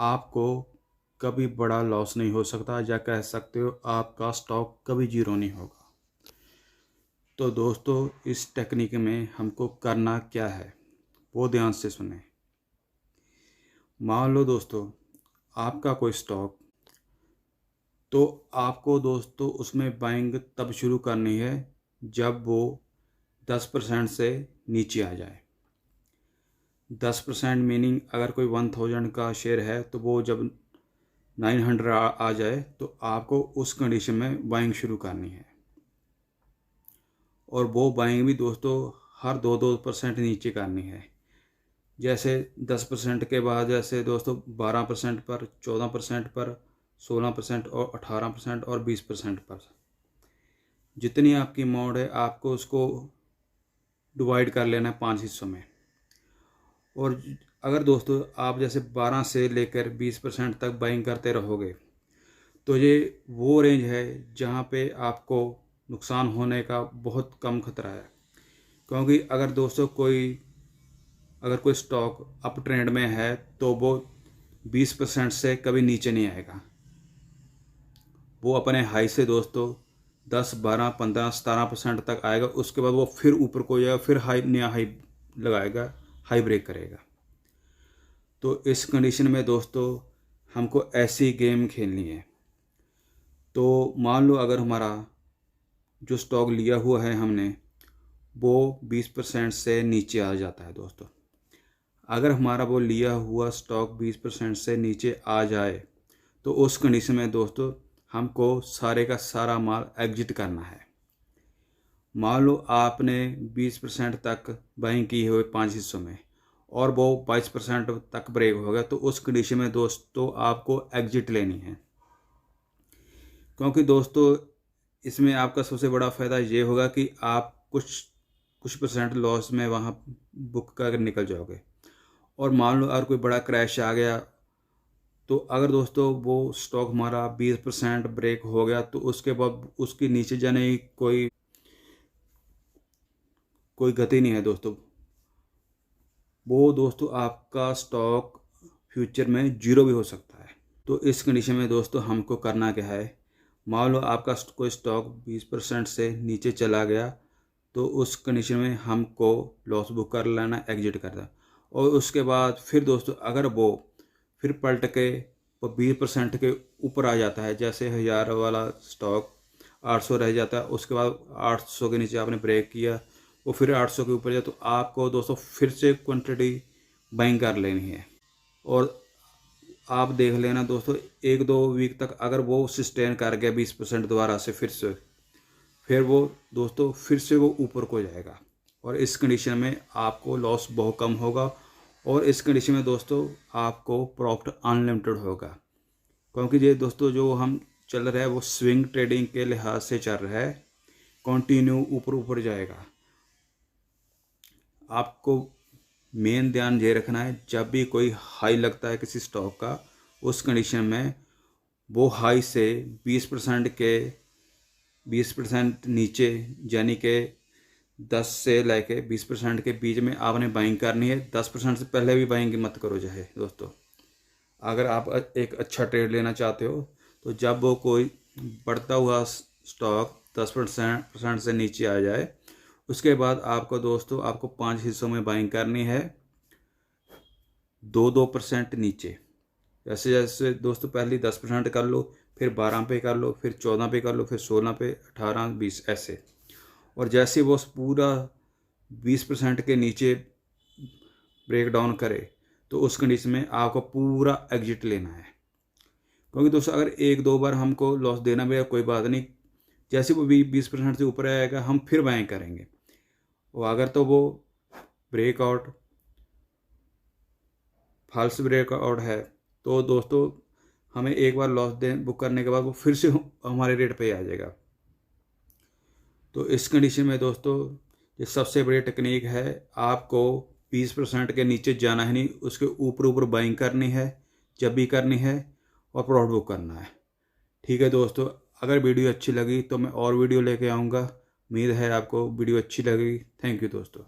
आपको कभी बड़ा लॉस नहीं हो सकता, या कह सकते हो आपका स्टॉक कभी जीरो नहीं होगा। तो दोस्तों, इस टेक्निक में हमको करना क्या है वो ध्यान से सुने। मान लो दोस्तों, आपका कोई स्टॉक, तो आपको दोस्तों उसमें बाइंग तब शुरू करनी है जब वो 10% से नीचे आ जाए। 10% मीनिंग अगर कोई 1000 का शेयर है तो वो जब 900 आ जाए तो आपको उस कंडीशन में बाइंग शुरू करनी है। और वो बाइंग भी दोस्तों हर 2% नीचे करनी है। जैसे 10% के बाद जैसे दोस्तों 12% पर, 14% पर, 16% और 18% और 20% पर, जितनी आपकी अमाउंट है आपको उसको डिवाइड कर लेना है 5 हिस्सों में। और अगर दोस्तों आप जैसे 12 से लेकर 20% तक बाइंग करते रहोगे तो ये वो रेंज है जहाँ पे आपको नुकसान होने का बहुत कम खतरा है। क्योंकि अगर कोई स्टॉक अप ट्रेंड में है तो वो 20% से कभी नीचे नहीं आएगा। वो अपने हाई से दोस्तों 10, 12, 15, 17% तक आएगा। उसके बाद वो फिर ऊपर को जाएगा, फिर नया हाई लगाएगा, हाई ब्रेक करेगा। तो इस कंडीशन में दोस्तों हमको ऐसी गेम खेलनी है। तो मान लो अगर हमारा जो स्टॉक लिया हुआ है हमने वो 20% से नीचे आ जाता है दोस्तों। अगर हमारा वो लिया हुआ स्टॉक 20% से नीचे आ जाए तो उस कंडीशन में दोस्तों हमको सारे का सारा माल एग्जिट करना है। मान लो आपने 20% तक बाइंग की हुई 5 हिस्सों में और वो 22% तक ब्रेक हो गया, तो उस कंडीशन में दोस्तों आपको एग्जिट लेनी है। क्योंकि दोस्तों इसमें आपका सबसे बड़ा फ़ायदा ये होगा कि आप कुछ परसेंट लॉस में वहाँ बुक कर निकल जाओगे। और मान लो अगर कोई बड़ा क्रैश आ गया तो अगर दोस्तों वो स्टॉक हमारा 20% ब्रेक हो गया तो उसके बाद उसके नीचे जाने की कोई गति नहीं है दोस्तों। वो दोस्तों आपका स्टॉक फ्यूचर में जीरो भी हो सकता है। तो इस कंडीशन में दोस्तों हमको करना क्या है, मान लो आपका कोई स्टॉक 20% से नीचे चला गया तो उस कंडीशन में हमको लॉस बुक कर लेना, एग्जिट करना। और उसके बाद फिर दोस्तों अगर वो फिर पलट के वो 20% के ऊपर आ जाता है, जैसे 1000 वाला स्टॉक 800 रह जाता है, उसके बाद 800 के नीचे आपने ब्रेक किया, वो फिर 800 के ऊपर जाए तो आपको दोस्तों फिर से क्वांटिटी बाइंग कर लेनी है। और आप देख लेना दोस्तों 1-2 वीक तक अगर वो सस्टेन कर गया 20% दोबारा से फिर वो दोस्तों फिर से वो ऊपर को जाएगा। और इस कंडीशन में आपको लॉस बहुत कम होगा। और इस कंडीशन में दोस्तों आपको प्रॉफिट अनलिमिटेड होगा। क्योंकि ये दोस्तों जो हम चल रहा है वो स्विंग ट्रेडिंग के लिहाज से चल रहा है, कंटिन्यू ऊपर ऊपर जाएगा। आपको मेन ध्यान ये रखना है, जब भी कोई हाई लगता है किसी स्टॉक का, उस कंडीशन में वो हाई से 20% नीचे, यानी कि 10 से लेके 20% के बीच में आपने बाइंग करनी है। 10% से पहले भी बाइंग मत करो चाहे दोस्तों। अगर आप एक अच्छा ट्रेड लेना चाहते हो तो जब वो कोई बढ़ता हुआ स्टॉक 10% से नीचे आ जाए उसके बाद आपको दोस्तों 5 हिस्सों में बाइंग करनी है, 2% नीचे। जैसे जैसे दोस्तों पहले 10% कर लो, फिर 12 पे कर लो, फिर 14 पे कर लो, फिर 16 पे, 18, 20 ऐसे। और जैसे वो पूरा 20% के नीचे ब्रेक डाउन करे तो उस कंडीशन में आपको पूरा एग्जिट लेना है। क्योंकि दोस्तों अगर 1-2 बार हमको लॉस देना भी है कोई बात नहीं, जैसे वो 20% से ऊपर आएगा हम फिर बाइंग करेंगे। और अगर तो वो ब्रेकआउट फॉल्स ब्रेकआउट है तो दोस्तों हमें एक बार लॉस बुक करने के बाद वो फिर से हमारे रेट पे आ जाएगा। तो इस कंडीशन में दोस्तों ये सबसे बड़ी टेक्निक है, आपको 20% के नीचे जाना है नहीं, उसके ऊपर ऊपर बाइंग करनी है जब भी करनी है, और प्रॉफिट बुक करना है। ठीक है दोस्तों, अगर वीडियो अच्छी लगी तो मैं और वीडियो लेके आऊँगा। उम्मीद है आपको वीडियो अच्छी लगेगी। थैंक यू दोस्तों।